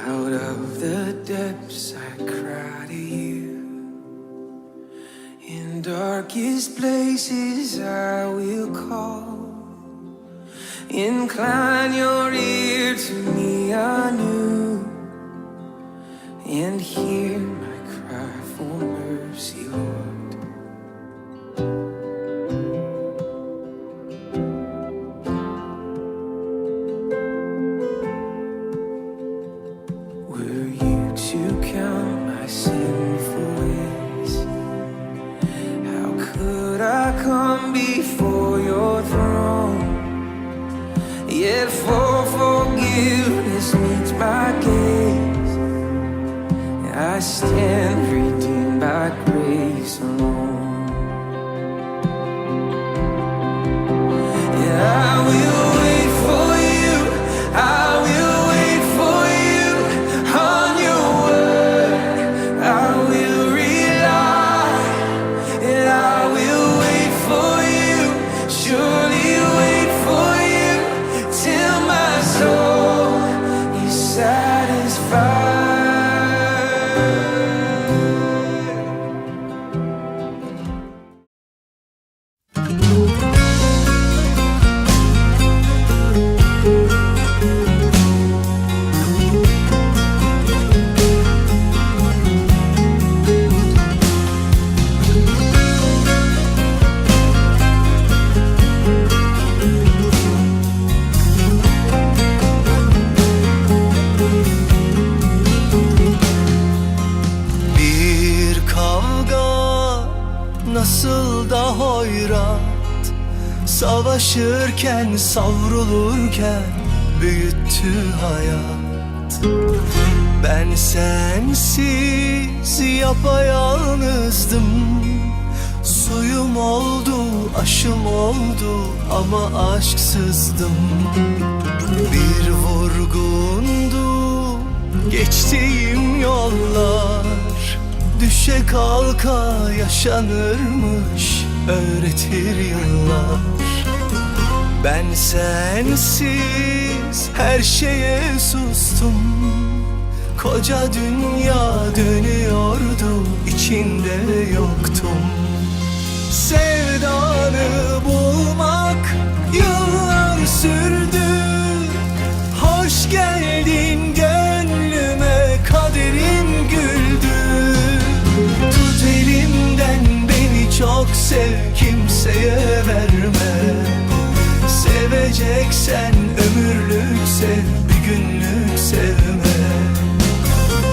Out of the depths I cry to you. In darkest places I will call. Incline your ear to me anew, and hear my cry for mercy, Lord. Were you to count my sinful ways, how could I come before your throne? Yet for forgiveness meets my gaze, I stand redeemed by grace alone. Yeah, I will wait for you, I will wait for you on your word, I will rely, and I will wait for you, surely wait for you till my soul is satisfied. Nasıl da hoyrat, savaşırken, savrulurken büyüttü hayat. Ben sensiz yapayalnızdım, suyum oldu, aşım oldu ama aşksızdım. Bir vurgundu geçtiğim yollar, düşe kalka yaşanırmış öğretir yıllar. Ben sensiz her şeye sustum, koca dünya dönüyordu, içinde yoktum. Sevdanı bulmak yıllar sürdü, hoş geldin gönlüme, kaderim güldü. Tut elimden beni çok sev, kimseye verme. Seveceksen ömürlük sev, bir günlük sevme.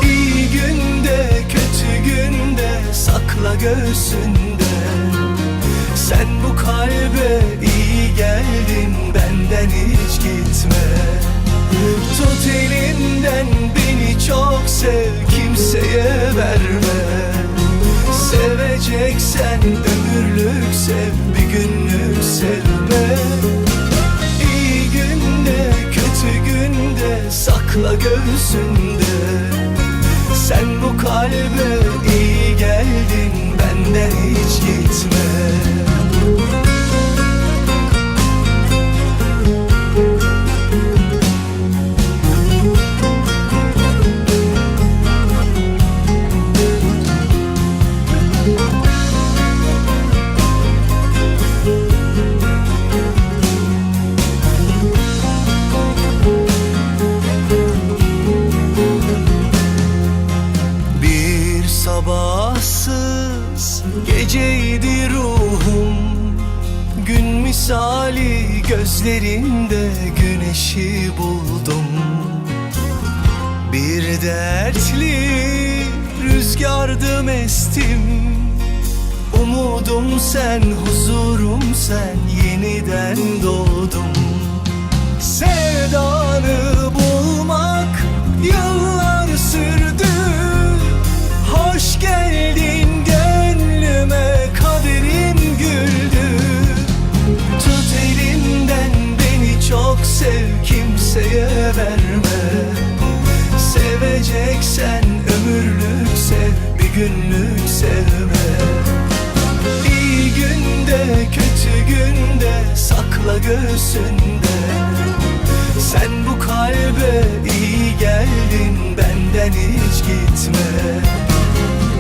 İyi günde kötü günde sakla göğsünde. Sen bu kalbe iyi geldin, benden hiç gitme. Tut elimden beni çok sev, kimseye verme. Seveceksen ömürlük sev, bir günlük sevme. İyi günde kötü günde sakla göğsünde. Sen bu kalbe iyi geldin, benden hiç gitme. Sabahsız geceydi ruhum, gün misali gözlerinde güneşi buldum. Bir dertli rüzgardım estim, umudum sen, huzurum sen, yeniden doğdum. Sevdanı bulmak yıllar sürdü, hoş geldin gönlüme, kaderim güldü. Tut elimden beni çok sev, kimseye verme. Seveceksen ömürlük sev, bir günlük sevme. İyi günde kötü günde sakla göğsünde. Sen bu kalbe iyi gel gitme.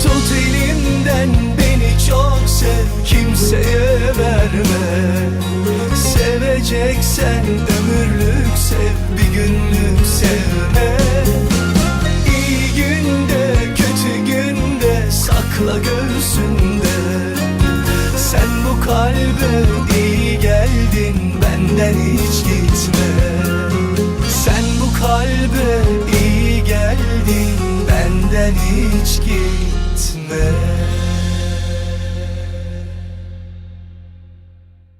Tut elimden beni çok sev, kimseye verme. Seveceksen ömürlük sev, bir günlük sevme. İyi günde kötü günde sakla göğsünde. Sen bu kalbe iyi geldin, benden hiç gitme. Sen bu kalbe iyi geldin, benden hiç gitme.